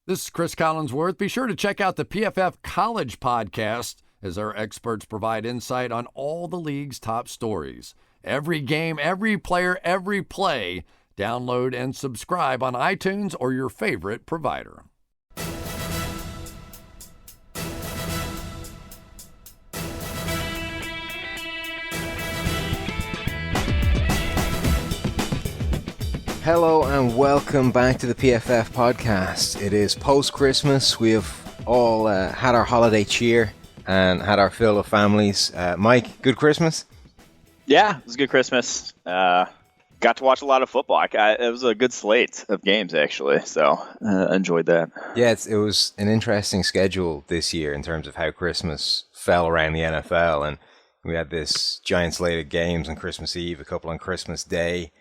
This is Chris Collinsworth. Be sure to check out the PFF College podcast as our experts provide insight on all the league's top stories. Every game, every player, every play. Download and subscribe on iTunes or your favorite provider. Hello and welcome back to the PFF podcast. It is post-Christmas. We have all had our holiday cheer and had our fill of families. Mike, good Christmas? Yeah, it was a good Christmas. Got to watch a lot of football. It was a good slate of games, actually, so enjoyed that. Yeah, it was an interesting schedule this year in terms of how Christmas fell around the NFL, and we had this giant slate of games on Christmas Eve, a couple on Christmas Day,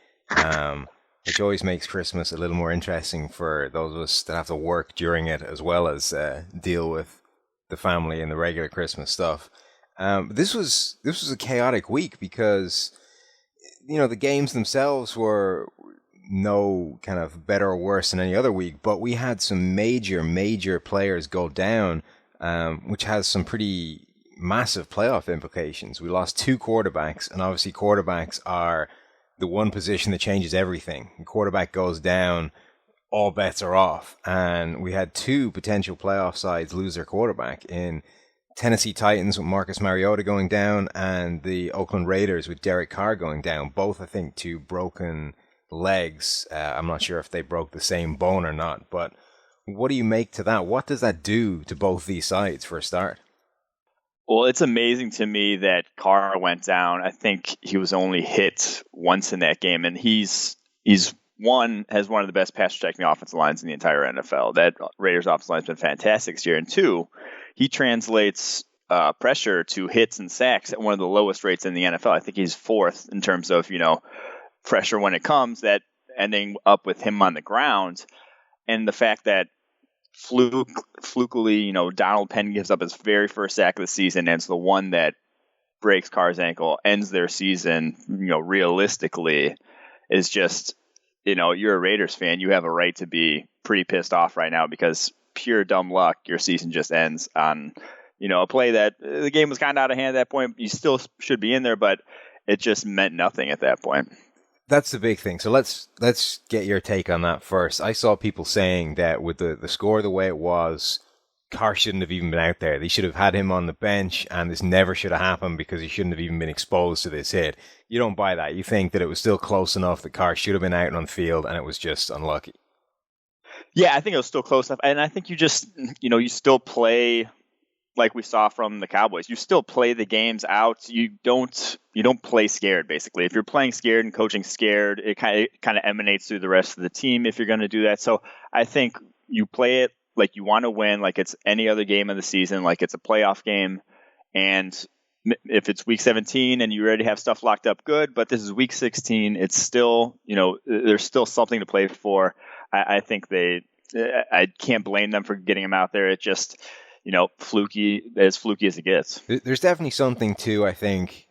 which always makes Christmas a little more interesting for those of us that have to work during it as well as deal with the family and the regular Christmas stuff. This was a chaotic week because, you know, the games themselves were no kind of better or worse than any other week, but we had some major players go down, which has some pretty massive playoff implications. We lost two quarterbacks, and obviously quarterbacks are the one position that changes everything. The quarterback goes down, all bets are off. And we had two potential playoff sides lose their quarterback in Tennessee Titans with Marcus Mariota going down and the Oakland Raiders with Derek Carr going down. Both, I think, to broken legs. I'm not sure if they broke the same bone or not. But what do you make to that? What does that do to both these sides for a start? Well, it's amazing to me that Carr went down. I think he was only hit once in that game, and has one of the best pass protecting offensive lines in the entire NFL. That Raiders offensive line has been fantastic this year. And two, he translates pressure to hits and sacks at one of the lowest rates in the NFL. I think he's fourth in terms of, pressure when it comes, that ending up with him on the ground. And the fact that flukily, Donald Penn gives up his very first sack of the season, and it's the one that breaks Carr's ankle, ends their season, realistically, is just, you're a Raiders fan. You have a right to be pretty pissed off right now because pure dumb luck, your season just ends on, a play that the game was kind of out of hand at that point. You still should be in there, but it just meant nothing at that point. That's the big thing. So let's get your take on that first. I saw people saying that with the score the way it was, Carr shouldn't have even been out there. They should have had him on the bench, and this never should have happened because he shouldn't have even been exposed to this hit. You don't buy that. You think that it was still close enough that Carr should have been out on the field, and it was just unlucky. Yeah, I think it was still close enough. And I think you just, you still play like we saw from the Cowboys. You still play the games out. You don't play scared, basically. If you're playing scared and coaching scared, it kind of emanates through the rest of the team if you're going to do that. So I think you play it like you want to win, like it's any other game of the season, like it's a playoff game. And if it's week 17 and you already have stuff locked up, good. But this is week 16. It's still, there's still something to play for. I think I can't blame them for getting him out there. It just, fluky as it gets. There's definitely something to, I think,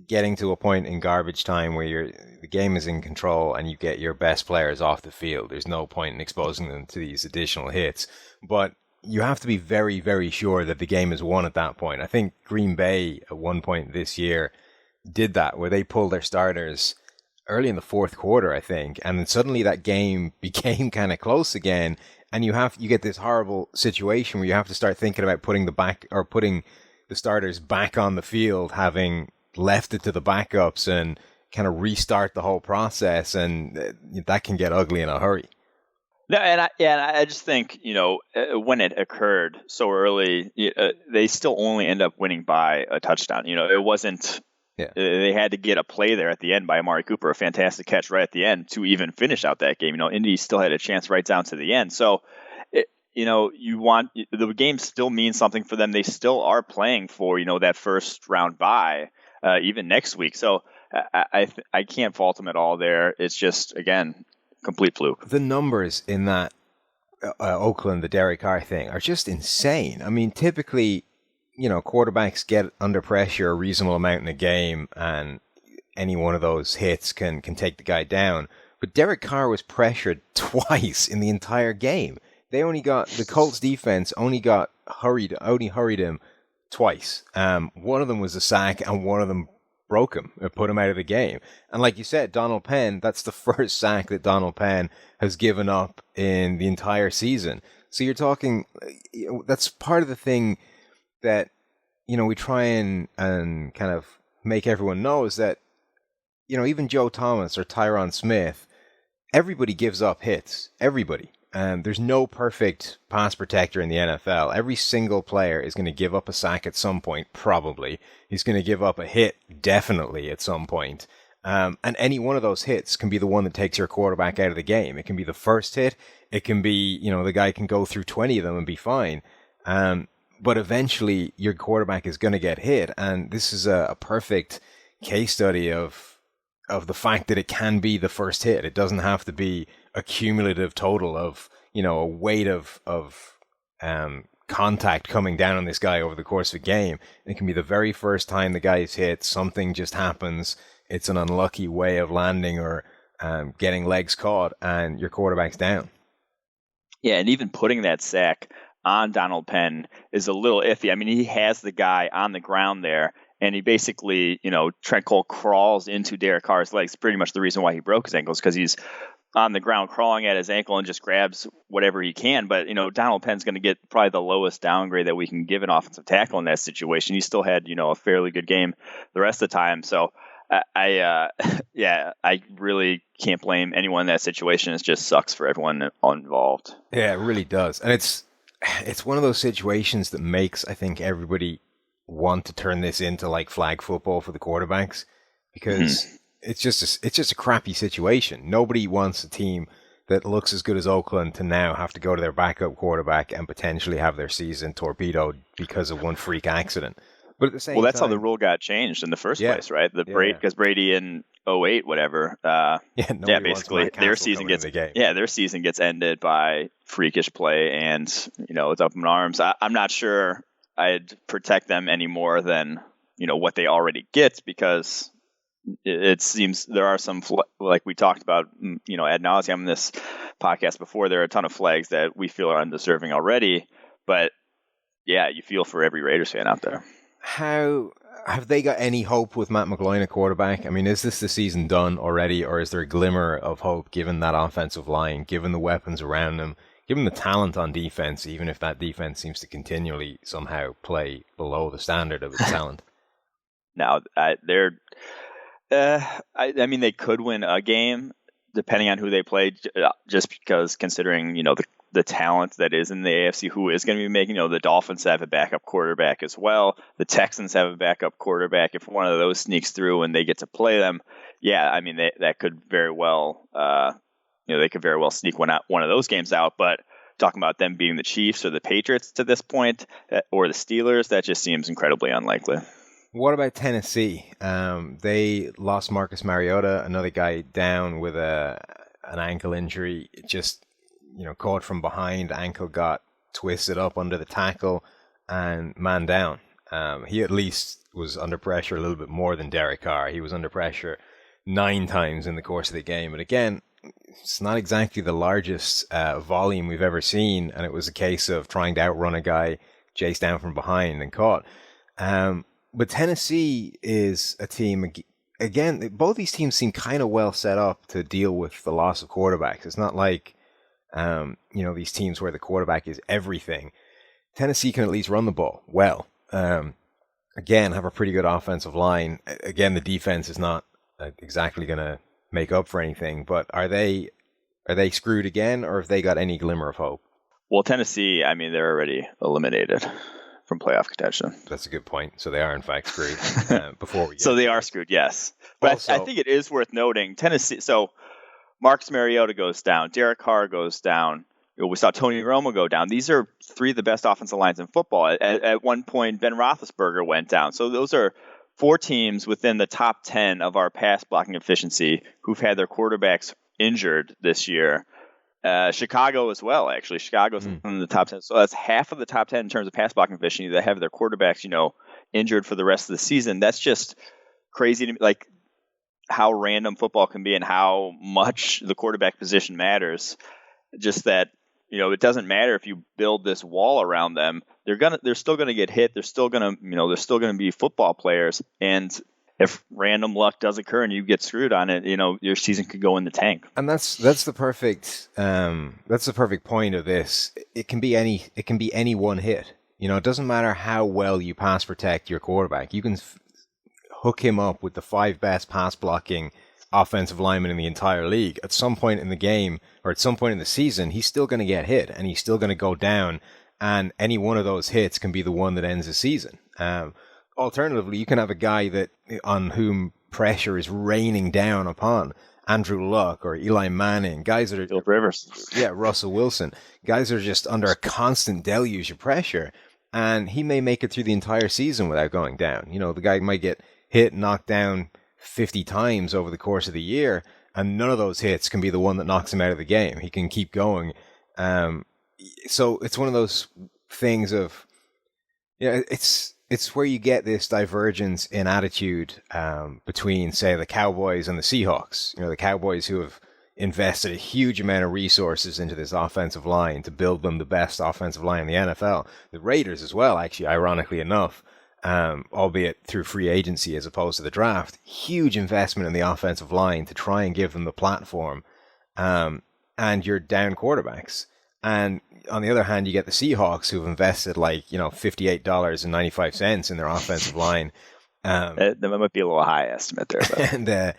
getting to a point in garbage time where the game is in control and you get your best players off the field. There's no point in exposing them to these additional hits. But you have to be very, very sure that the game is won at that point. I think Green Bay at one point this year did that, where they pulled their starters early in the fourth quarter, I think, and then suddenly that game became kind of close again. And you get this horrible situation where you have to start thinking about putting the starters back on the field, having left it to the backups, and kind of restart the whole process, and that can get ugly in a hurry. No, and I just think when it occurred so early, they still only end up winning by a touchdown. It wasn't. Yeah. They had to get a play there at the end by Amari Cooper, a fantastic catch right at the end to even finish out that game. Indy still had a chance right down to the end. So, the game still means something for them. They still are playing for, that first round bye, even next week. So I can't fault them at all there. It's just, again, complete fluke. The numbers in that Oakland, the Derek Carr thing are just insane. I mean, typically, quarterbacks get under pressure a reasonable amount in a game, and any one of those hits can take the guy down. But Derek Carr was pressured twice in the entire game. the Colts defense only hurried him twice. One of them was a sack, and one of them broke him and put him out of the game. And like you said, Donald Penn, that's the first sack that Donald Penn has given up in the entire season. So you're talking, that's part of the thing that, we try and kind of make everyone know is that, even Joe Thomas or Tyron Smith, everybody gives up hits. Everybody. There's no perfect pass protector in the NFL. Every single player is going to give up a sack at some point, probably. He's going to give up a hit, definitely, at some point. And any one of those hits can be the one that takes your quarterback out of the game. It can be the first hit. It can be, the guy can go through 20 of them and be fine. But eventually, your quarterback is going to get hit. And this is a perfect case study of the fact that it can be the first hit. It doesn't have to be a cumulative total of, a weight of contact coming down on this guy over the course of a game. It can be the very first time the guy is hit, something just happens. It's an unlucky way of landing or getting legs caught, and your quarterback's down. Yeah, and even putting that sack on Donald Penn is a little iffy. I mean, he has the guy on the ground there, and he basically, Trent Cole crawls into Derek Carr's legs. Pretty much the reason why he broke his ankles, because he's on the ground crawling at his ankle and just grabs whatever he can. But, Donald Penn's going to get probably the lowest downgrade that we can give an offensive tackle in that situation. He still had, a fairly good game the rest of the time. So I really can't blame anyone in that situation. It just sucks for everyone involved. Yeah, it really does. And it's one of those situations that makes, I think, everybody want to turn this into like flag football for the quarterbacks, because it's just a crappy situation. Nobody wants a team that looks as good as Oakland to now have to go to their backup quarterback and potentially have their season torpedoed because of one freak accident. But at the same that's how the rule got changed in the first place, right? Because Brady in 2008, whatever. Basically their season gets ended by freakish play, and it's up in arms. I'm not sure I'd protect them any more than what they already get, because it seems there are some, like we talked about, ad nauseum in this podcast before, there are a ton of flags that we feel are undeserving already. But yeah, you feel for every Raiders fan out there. How have they got any hope with Matt McGloin at quarterback? I mean, is this the season done already, or is there a glimmer of hope given that offensive line, given the weapons around them, given the talent on defense, even if that defense seems to continually somehow play below the standard of its talent? Now, they could win a game depending on who they play, just because considering, the talent that is in the AFC, who is going to be making, the Dolphins have a backup quarterback as well. The Texans have a backup quarterback. If one of those sneaks through and they get to play them, that could very well, they could very well sneak one of those games out. But talking about them beating the Chiefs or the Patriots to this point, or the Steelers, that just seems incredibly unlikely. What about Tennessee? They lost Marcus Mariota, another guy down with an ankle injury. Just, caught from behind, ankle got twisted up under the tackle and man down. He at least was under pressure a little bit more than Derek Carr. He was under pressure 9 times in the course of the game. But again, it's not exactly the largest volume we've ever seen, and it was a case of trying to outrun a guy chased down from behind and caught. But Tennessee is a team, again, both these teams seem kind of well set up to deal with the loss of quarterbacks. It's not like, these teams where the quarterback is everything. Tennessee can at least run the ball well. Again, have a pretty good offensive line. Again, the defense is not exactly going to make up for anything, but are they screwed again, or have they got any glimmer of hope? Well, Tennessee, they're already eliminated from playoff contention. That's a good point. So they are in fact screwed. So they are screwed, yes. But also, I think it is worth noting Tennessee. So Marcus Mariota goes down, Derek Carr goes down. We saw Tony Romo go down. These are 3 of the best offensive lines in football. At one point, Ben Roethlisberger went down. So those are 4 teams within the top 10 of our pass blocking efficiency who've had their quarterbacks injured this year. Chicago as well, actually. Chicago's in the top 10. So that's half of the top 10 in terms of pass blocking efficiency that have their quarterbacks, injured for the rest of the season. That's just crazy to me, like how random football can be and how much the quarterback position matters. Just that, it doesn't matter if you build this wall around them. They're still gonna get hit. They're still gonna be football players. And if random luck does occur and you get screwed on it, your season could go in the tank. And that's the perfect point of this. It can be any one hit. It doesn't matter how well you pass protect your quarterback. You can hook him up with the 5 best pass blocking offensive linemen in the entire league. At some point in the game or at some point in the season, he's still going to get hit and he's still going to go down. And any one of those hits can be the one that ends the season. Alternatively, you can have a guy on whom pressure is raining down upon. Andrew Luck or Eli Manning, guys that are Philip Rivers, Russell Wilson, guys that are just under a constant deluge of pressure, and he may make it through the entire season without going down. The guy might get hit, knocked down 50 times over the course of the year, and none of those hits can be the one that knocks him out of the game. He can keep going. So it's one of those things of, it's where you get this divergence in attitude between, say, the Cowboys and the Seahawks. The Cowboys who have invested a huge amount of resources into this offensive line to build them the best offensive line in the NFL. The Raiders as well, actually, ironically enough, albeit through free agency as opposed to the draft. Huge investment in the offensive line to try and give them the platform and your down quarterbacks. And on the other hand, you get the Seahawks who've invested $58.95 in their offensive line. That might be a little high estimate there. But.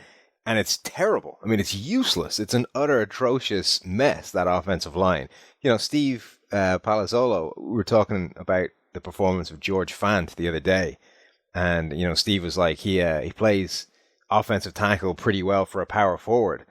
And it's terrible. I mean, it's useless. It's an utter atrocious mess, that offensive line. Steve Palazzolo, we were talking about the performance of George Fant the other day. And, Steve was like, he plays offensive tackle pretty well for a power forward.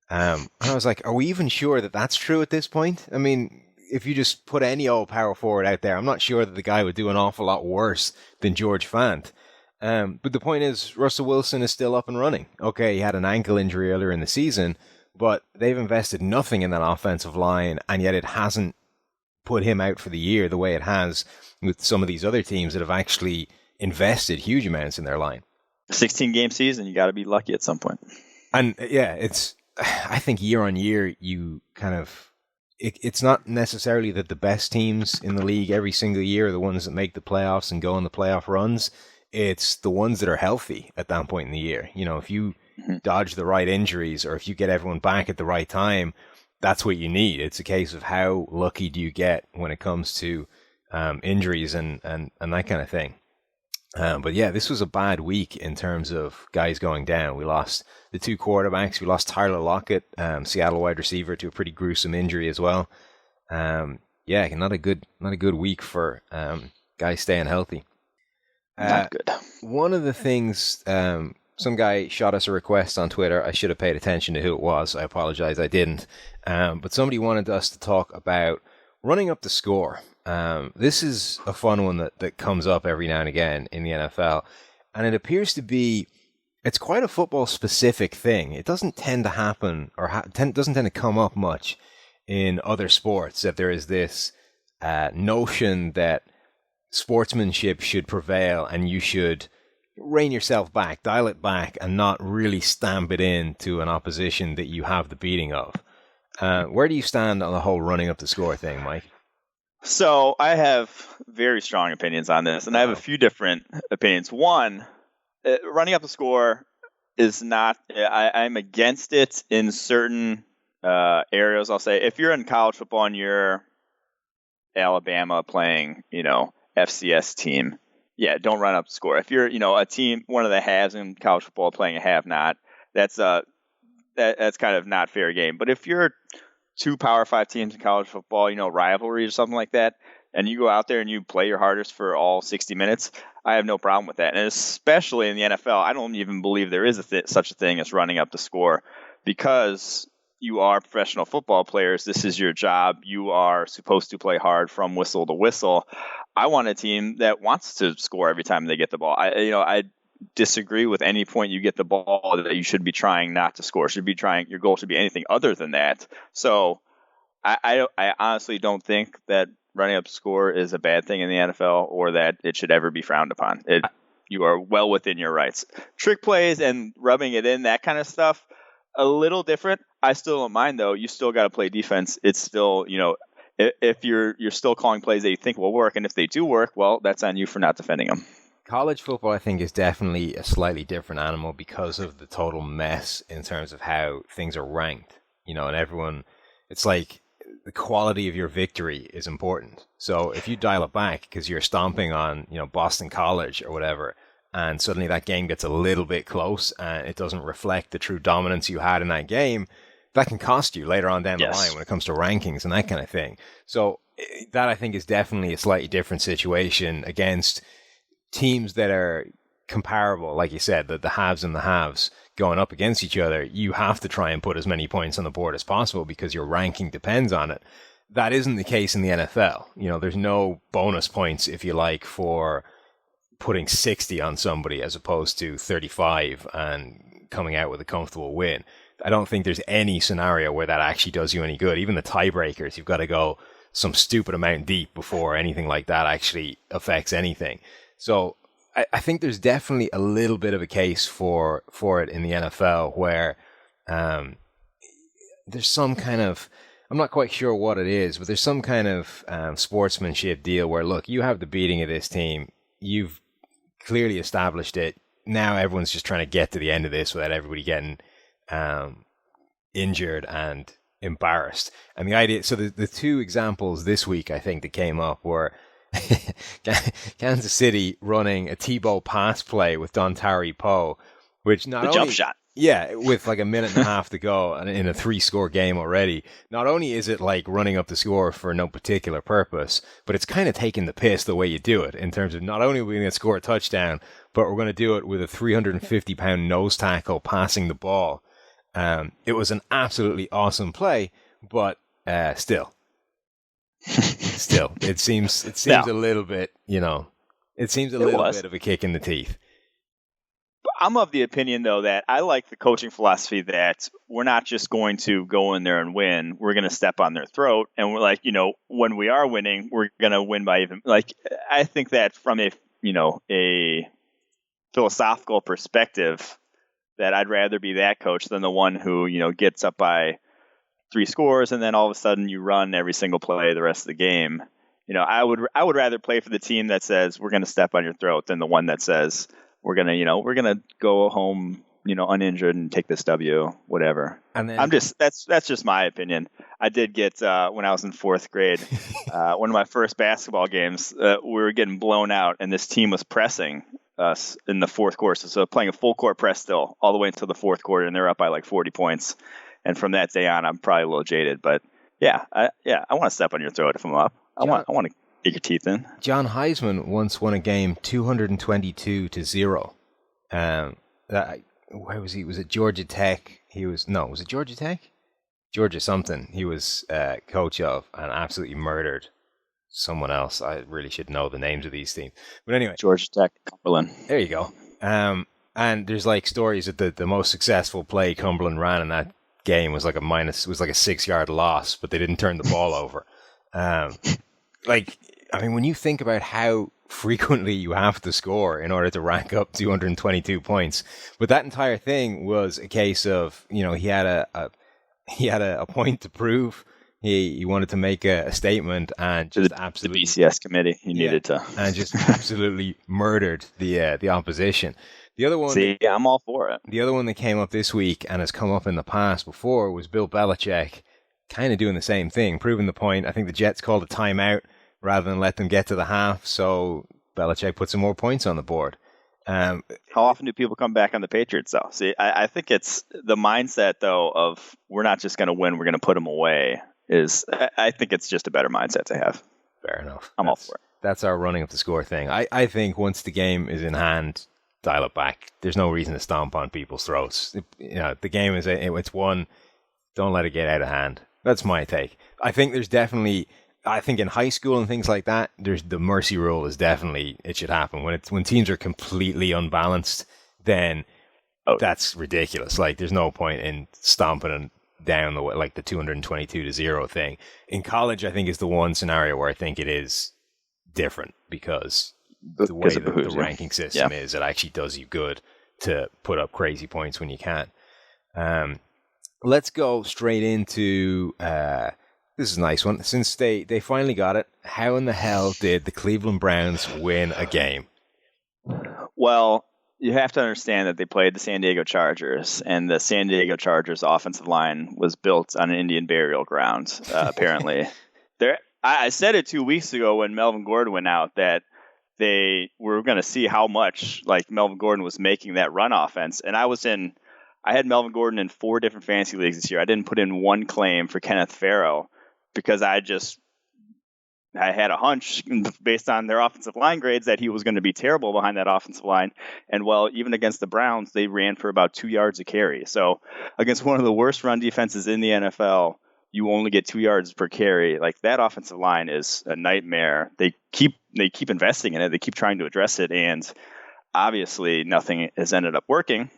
And I was like, are we even sure that that's true at this point? I mean, if you just put any old power forward out there, I'm not sure that the guy would do an awful lot worse than George Fant. But the point is, Russell Wilson is still up and running. Okay, he had an ankle injury earlier in the season, but they've invested nothing in that offensive line, and yet it hasn't put him out for the year the way it has with some of these other teams that have actually invested huge amounts in their line. 16-game season, you got to be lucky at some point. And I think year on year, you kind of, it's not necessarily that the best teams in the league every single year are the ones that make the playoffs and go on the playoff runs. It's the ones that are healthy at that point in the year. If you dodge the right injuries or if you get everyone back at the right time, that's what you need. It's a case of how lucky do you get when it comes to injuries and that kind of thing. But yeah, this was a bad week in terms of guys going down. We lost the 2 quarterbacks. We lost Tyler Lockett, Seattle wide receiver, to a pretty gruesome injury as well. Not a good week for guys staying healthy. Not good. One of the things, some guy shot us a request on Twitter. I should have paid attention to who it was. I apologize, I didn't. But somebody wanted us to talk about running up the score. This is a fun one that comes up every now and again in the NFL. And it appears to be, it's quite a football-specific thing. It doesn't tend to happen or doesn't tend to come up much in other sports, that there is this notion that sportsmanship should prevail and you should rein yourself back, dial it back, and not really stamp it in to an opposition that you have the beating of. Where do you stand on the whole running up the score thing, Mike? So I have very strong opinions on this, and I have a few different opinions. One, running up the score is not, I'm against it in certain areas. I'll say if you're in college football and you're Alabama playing, FCS team, don't run up the score. If you're, a team, one of the halves in college football playing a have not, that's kind of not fair game. But if you're 2 Power 5 teams in college football, rivalry or something like that, and you go out there and you play your hardest for all 60 minutes, I have no problem with that. And especially in the NFL, I don't even believe there is such a thing as running up the score, because you are professional football players. This is your job. You are supposed to play hard from whistle to whistle. I want a team that wants to score every time they get the ball. I disagree with any point you get the ball that you should be trying not to score. Your goal should be anything other than that. So I honestly don't think that running up the score is a bad thing in the NFL, or that it should ever be frowned upon. You are well within your rights. Trick plays and rubbing it in, that kind of stuff, a little different. I still don't mind, though. You still got to play defense. It's still, if you're still calling plays that you think will work, and if they do work, well, that's on you for not defending them. College football, I think, is definitely a slightly different animal because of the total mess in terms of how things are ranked. And everyone, it's like the quality of your victory is important. So if you dial it back because you're stomping on, Boston College or whatever, and suddenly that game gets a little bit close and it doesn't reflect the true dominance you had in that game, that can cost you later on down the line when it comes to rankings and that kind of thing. So that, I think, is definitely a slightly different situation against teams that are comparable, like you said, the haves and the halves going up against each other. You have to try and put as many points on the board as possible because your ranking depends on it. That isn't the case in the NFL. There's no bonus points, if you like, for putting 60 on somebody as opposed to 35 and coming out with a comfortable win. I don't think there's any scenario where that actually does you any good. Even the tiebreakers, you've got to go some stupid amount deep before anything like that actually affects anything. So I think there's definitely a little bit of a case for it in the NFL where there's some kind of, I'm not quite sure what it is, but there's some kind of sportsmanship deal where, look, you have the beating of this team. You've clearly established it. Now everyone's just trying to get to the end of this without everybody getting injured and embarrassed. And the idea, so the two examples this week, I think, that came up were Kansas City running a Tebow pass play with Dontari Poe, which not only jump shot. Yeah, with like a minute and a half to go in a 3-score game already. Not only is it like running up the score for no particular purpose, but it's kind of taking the piss the way you do it in terms of not only are we going to score a touchdown, but we're going to do it with a 350-pound nose tackle passing the ball. It was an absolutely awesome play, but still, it seems a little bit, it seems a little bit of a kick in the teeth. I'm of the opinion, though, that I like the coaching philosophy that we're not just going to go in there and win. We're going to step on their throat. And we're like, when we are winning, we're going to win by even. Like, I think that from a philosophical perspective, that I'd rather be that coach than the one who, gets up by 3 scores and then all of a sudden you run every single play the rest of the game. I would rather play for the team that says we're going to step on your throat than the one that says we're gonna go home, uninjured and take this W, whatever. And then, that's just my opinion. I did get when I was in 4th grade, one of my first basketball games, we were getting blown out, and this team was pressing us in the 4th quarter. So playing a full court press still all the way until the 4th quarter, and they're up by like 40 points. And from that day on, I'm probably a little jaded, but I want to step on your throat if I'm up. I want to get your teeth in. John Heisman once won a game 222-0. Where was he? Was it Georgia Tech? Was it Georgia Tech? Georgia something. He was coach of and absolutely murdered someone else. I really should know the names of these teams. But anyway. Georgia Tech, Cumberland. There you go. And there's like stories that the most successful play Cumberland ran in that game was like a 6-yard loss, but they didn't turn the ball over. When you think about how frequently you have to score in order to rack up 222 points, but that entire thing was a case of, he had a point to prove. He wanted to make a statement and just absolutely the BCS committee. He needed to and just absolutely murdered the opposition. The other one, I'm all for it. The other one that came up this week and has come up in the past before was Bill Belichick, kind of doing the same thing, proving the point. I think the Jets called a timeout rather than let them get to the half, so Belichick put some more points on the board. How often do people come back on the Patriots, though? See, I think it's the mindset, though, of we're not just going to win, we're going to put them away. I think it's just a better mindset to have. Fair enough. I'm all for it. That's our running up the score thing. I think once the game is in hand, dial it back. There's no reason to stomp on people's throats. The game it's won. Don't let it get out of hand. That's my take. I think there's definitely. I think in high school and things like that, there's the mercy rule is definitely it should happen when teams are completely unbalanced. Then that's ridiculous. Like there's no point in stomping down the 222-0 thing. In college, I think is the one scenario where I think it is different because the way the ranking system is, it actually does you good to put up crazy points when you can. Let's go straight into This is a nice one. Since they finally got it, how in the hell did the Cleveland Browns win a game? Well, you have to understand that they played the San Diego Chargers, and the San Diego Chargers offensive line was built on an Indian burial ground, apparently. I said it 2 weeks ago when Melvin Gordon went out that they were going to see how much like Melvin Gordon was making that run offense. And I had Melvin Gordon in 4 different fantasy leagues this year. I didn't put in one claim for Kenneth Farrow because I had a hunch based on their offensive line grades that he was going to be terrible behind that offensive line. And well, even against the Browns, they ran for about 2 yards a carry. So against one of the worst run defenses in the NFL, you only get 2 yards per carry. Like, that offensive line is a nightmare. They keep investing in it. They keep trying to address it. And obviously nothing has ended up working.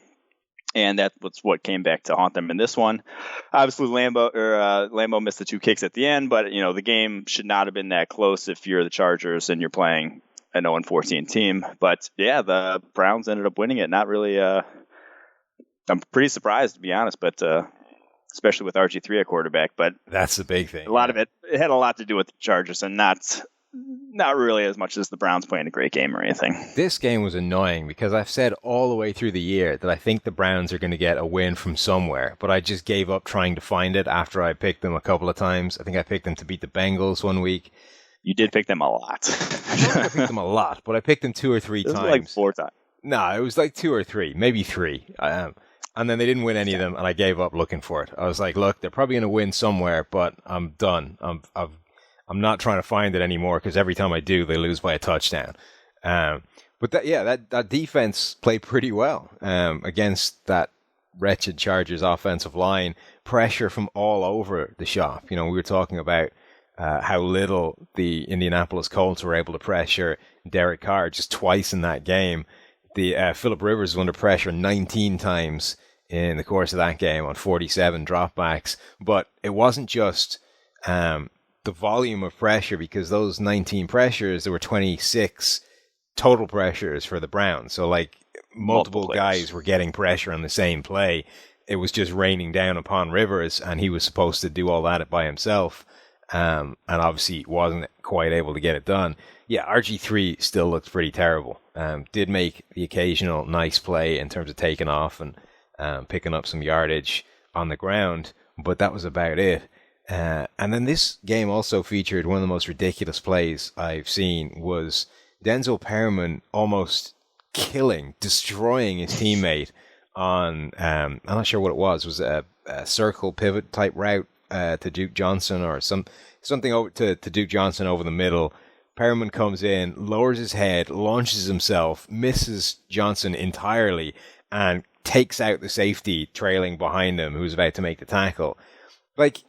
And that's what came back to haunt them in this one. Obviously, Lambeau missed the 2 kicks at the end, but the game should not have been that close if you're the Chargers and you're playing an 0-14 team. But yeah, the Browns ended up winning it. Not really. I'm pretty surprised, to be honest, but especially with RG3 at quarterback. But that's the big thing. A lot of it had a lot to do with the Chargers, and not really as much as the Browns playing a great game or anything. This game was annoying because I've said all the way through the year that I think the Browns are going to get a win from somewhere, but I just gave up trying to find it after I picked them a couple of times. I think I picked them to beat the Bengals one week. You did pick them a lot. I don't think I picked them a lot, but I picked them 2 or 3 times. Like 4 times. No, it was like 2 or 3, maybe 3. And then they didn't win any of them, and I gave up looking for it. I was like, look, they're probably going to win somewhere, but I'm done. I'm not trying to find it anymore because every time I do, they lose by a touchdown. But that defense played pretty well against that wretched Chargers offensive line. Pressure from all over the shop. We were talking about how little the Indianapolis Colts were able to pressure Derek Carr just twice in that game. The Phillip Rivers was under pressure 19 times in the course of that game on 47 dropbacks. But it wasn't just the volume of pressure, because those 19 pressures, there were 26 total pressures for the Browns. So like multiple guys were getting pressure on the same play. It was just raining down upon Rivers, and he was supposed to do all that by himself. And obviously wasn't quite able to get it done. Yeah, RG3 still looks pretty terrible. Did make the occasional nice play in terms of taking off and picking up some yardage on the ground, but that was about it. And then this game also featured one of the most ridiculous plays I've seen was Denzel Perryman almost destroying his teammate on, I'm not sure what it was a circle pivot type route to Duke Johnson or something over to Duke Johnson over the middle. Perryman comes in, lowers his head, launches himself, misses Johnson entirely, and takes out the safety trailing behind him who's about to make the tackle. Like,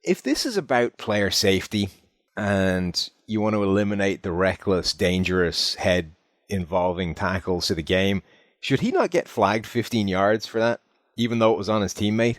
if this is about player safety and you want to eliminate the reckless, dangerous head-involving tackles to the game, should he not get flagged 15 yards for that, even though it was on his teammate?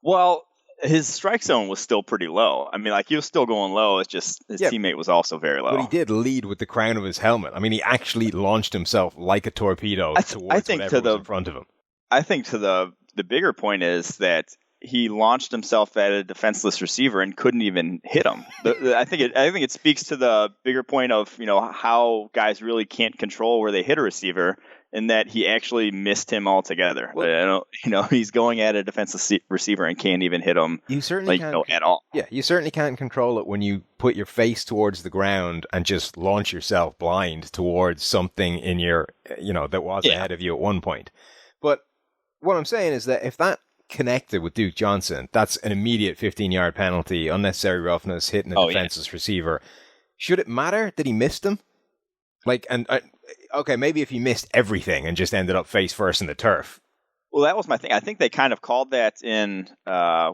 Well, his strike zone was still pretty low. I mean, like, he was still going low. It's just his teammate was also very low. But he did lead with the crown of his helmet. I mean, he actually launched himself like a torpedo towards whatever was in front of him. I think to the bigger point is that he launched himself at a defenseless receiver and couldn't even hit him. I think it speaks to the bigger point of how guys really can't control where they hit a receiver, and that he actually missed him altogether. Well, he's going at a defenseless receiver and can't even hit him. You certainly can't at all. Yeah, you certainly can't control it when you put your face towards the ground and just launch yourself blind towards something in your that was ahead of you at one point. But what I'm saying is that if that connected with Duke Johnson, that's an immediate 15-yard penalty, unnecessary roughness, hitting a defenseless receiver. Should it matter that he missed him? Okay, maybe if he missed everything and just ended up face first in the turf. Well, that was my thing. I think they kind of called that in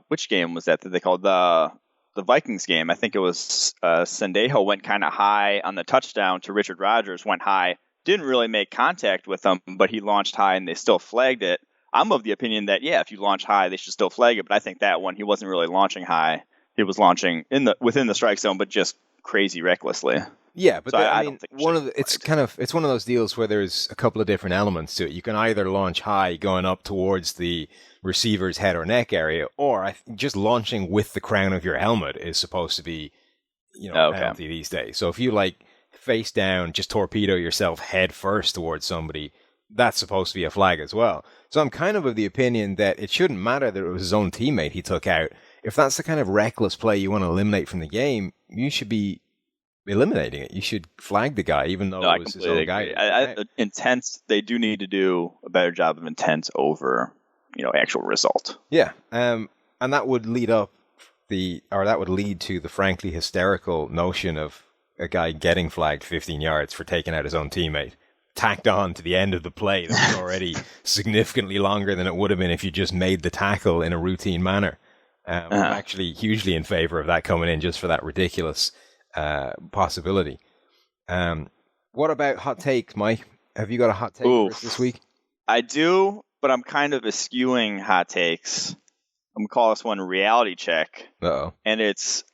which game was that they called the Vikings game? I think it was Sendejo went kind of high on the touchdown to Richard Rodgers, went high, didn't really make contact with him, but he launched high and they still flagged it. I'm of the opinion that, if you launch high, they should still flag it. But I think that one, he wasn't really launching high. He was launching within the strike zone, but just crazy recklessly. Yeah, but So I I mean, don't think it should be flagged. it's one of those deals where there's a couple of different elements to it. You can either launch high, going up towards the receiver's head or neck area, or just launching with the crown of your helmet is supposed to be, a Okay. penalty these days. So if you face down, just torpedo yourself head first towards somebody, that's supposed to be a flag as well. So I'm kind of the opinion that it shouldn't matter that it was his own teammate he took out. If that's the kind of reckless play you want to eliminate from the game, you should be eliminating it. You should flag the guy, even though No, I it was his completely own guy. agree. Intent, they do need to do a better job of intent over, actual result. Yeah, and that would lead to the frankly hysterical notion of a guy getting flagged 15 yards for taking out his own teammate, tacked on to the end of the play that was already significantly longer than it would have been if you just made the tackle in a routine manner. I'm actually hugely in favor of that coming in just for that ridiculous possibility. What about hot takes, Mike? Have you got a hot take for us this week? I do, but I'm kind of eschewing hot takes. I'm going to call this one reality check. Uh-oh. And it's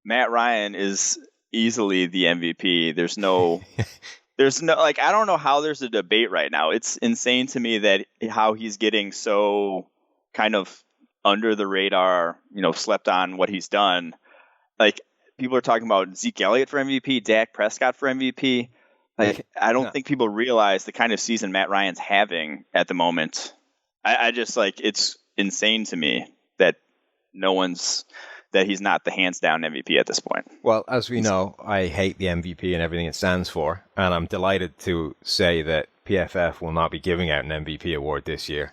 Matt Ryan is easily the MVP. There's no, I don't know how there's a debate right now. It's insane to me that how he's getting so kind of under the radar, slept on what he's done. Like, people are talking about Zeke Elliott for MVP, Dak Prescott for MVP. Like, I don't think people realize the kind of season Matt Ryan's having at the moment. I just it's insane to me that that he's not the hands down MVP at this point. Well, as we know, I hate the MVP and everything it stands for, and I'm delighted to say that PFF will not be giving out an MVP award this year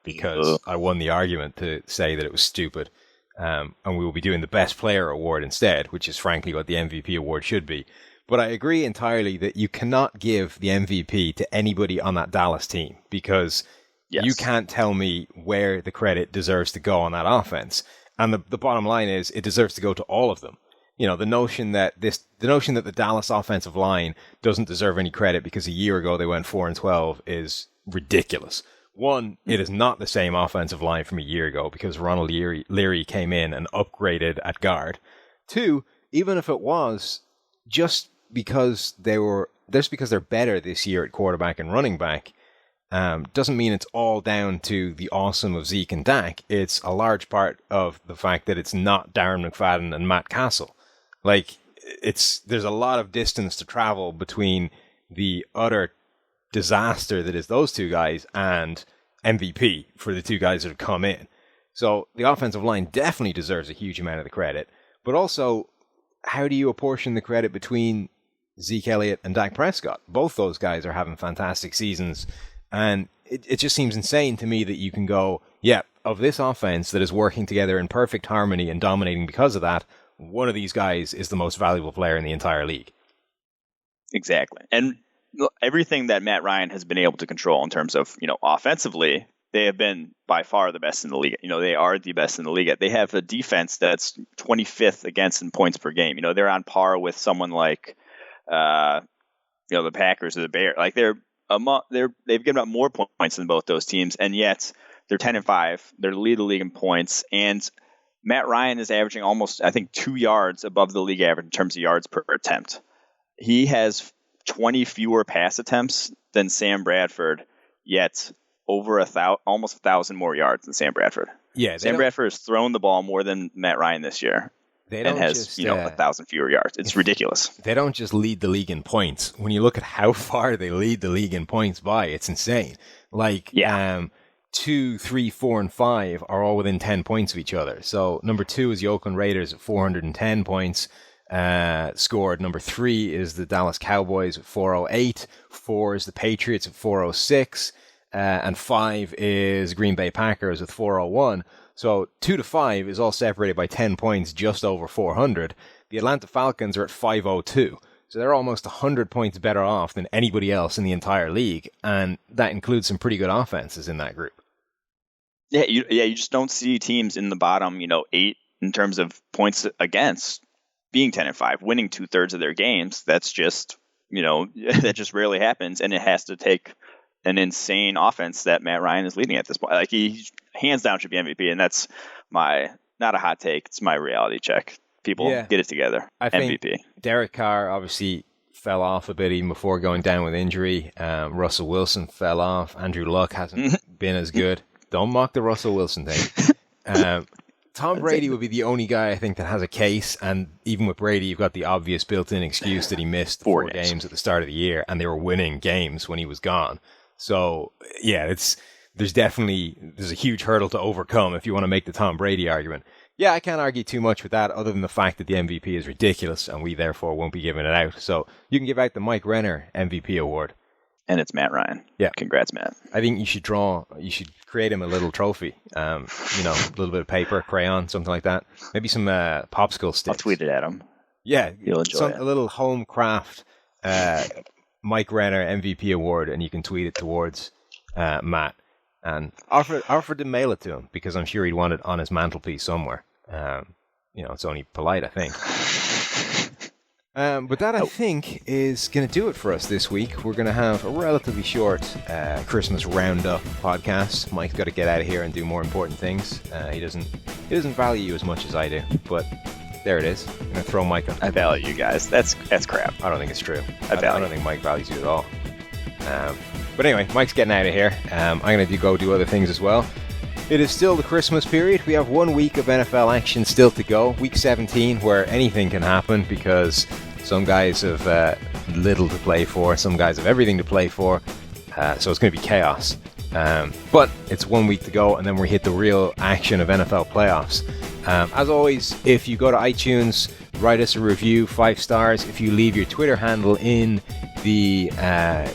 because I won the argument to say that it was stupid. And we will be doing the Best Player Award instead, which is frankly what the MVP award should be. But I agree entirely that you cannot give the MVP to anybody on that Dallas team because you can't tell me where the credit deserves to go on that offense. And the bottom line is it deserves to go to all of them. The notion that the Dallas offensive line doesn't deserve any credit because a year ago they went 4-12 is ridiculous. One, it is not the same offensive line from a year ago because Ronald Leary came in and upgraded at guard. Two, even if it was, just because they're better this year at quarterback and running back, doesn't mean it's all down to the awesome of Zeke and Dak. It's a large part of the fact that it's not Darren McFadden and Matt Castle. There's a lot of distance to travel between the utter disaster that is those two guys and MVP for the two guys that have come in. So the offensive line definitely deserves a huge amount of the credit. But also, how do you apportion the credit between Zeke Elliott and Dak Prescott? Both those guys are having fantastic seasons. And it just seems insane to me that you can go, of this offense that is working together in perfect harmony and dominating because of that, one of these guys is the most valuable player in the entire league. Exactly. And everything that Matt Ryan has been able to control in terms of, offensively, they have been by far the best in the league. They are the best in the league. They have a defense that's 25th against in points per game. They're on par with someone like, the Packers or the Bears. Like they've given up more points than both those teams, and yet they're 10-5. They're lead the league in points, and Matt Ryan is averaging almost, I think, 2 yards above the league average in terms of yards per attempt. He has 20 fewer pass attempts than Sam Bradford, yet over almost 1,000 more yards than Sam Bradford. Yeah, Sam Bradford has thrown the ball more than Matt Ryan this year. And has 1,000 fewer yards. It's ridiculous. They don't just lead the league in points. When you look at how far they lead the league in points by, it's insane. 2, 3, 4, and 5 are all within 10 points of each other. So number 2 is the Oakland Raiders at 410 points scored. Number 3 is the Dallas Cowboys at 408. 4 is the Patriots at 406. And 5 is Green Bay Packers with 401. So 2 to 5 is all separated by 10 points, just over 400. The Atlanta Falcons are at 502. So they're almost 100 points better off than anybody else in the entire league. And that includes some pretty good offenses in that group. Yeah, you just don't see teams in the bottom, 8 in terms of points against being 10-5, winning 2/3 of their games. That's just, that just rarely happens. And it has to take an insane offense that Matt Ryan is leading at this point. He hands down should be MVP, and that's not a hot take. It's my reality check. people get it together. I think MVP. Derek Carr obviously fell off a bit even before going down with injury. Russell Wilson fell off. Andrew Luck hasn't been as good. Don't mock the Russell Wilson thing. Tom Brady would be the only guy I think that has a case, and even with Brady, you've got the obvious built-in excuse that he missed four games at the start of the year, and they were winning games when he was gone. So yeah, there's a huge hurdle to overcome if you want to make the Tom Brady argument. Yeah, I can't argue too much with that, other than the fact that the MVP is ridiculous, and we therefore won't be giving it out. So you can give out the Mike Renner MVP award. And it's Matt Ryan. Yeah. Congrats, Matt. I think you should create him a little trophy. A little bit of paper, crayon, something like that. Maybe some popsicle sticks. I'll tweet it at him. Yeah. He'll enjoy it. A little home craft Mike Renner MVP award, and you can tweet it towards Matt. And offer to mail it to him, because I'm sure he'd want it on his mantelpiece somewhere. It's only polite, I think. But that, I think, is going to do it for us this week. We're going to have a relatively short Christmas roundup podcast. Mike's got to get out of here and do more important things. He doesn't value you as much as I do, but there it is. I'm going to throw Mike up. I value you guys. That's crap. I don't think it's true. I don't think Mike values you at all. But anyway, Mike's getting out of here. I'm going to go do other things as well. It is still the Christmas period. We have 1 week of NFL action still to go. Week 17, where anything can happen, because some guys have little to play for. Some guys have everything to play for. So it's going to be chaos. But it's 1 week to go, and then we hit the real action of NFL playoffs. As always, if you go to iTunes, write us a review, 5 stars. If you leave your Twitter handle in the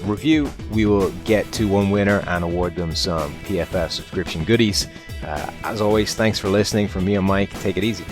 review, we will get to one winner and award them some PFF subscription goodies. As always, thanks for listening. From me and Mike, take it easy.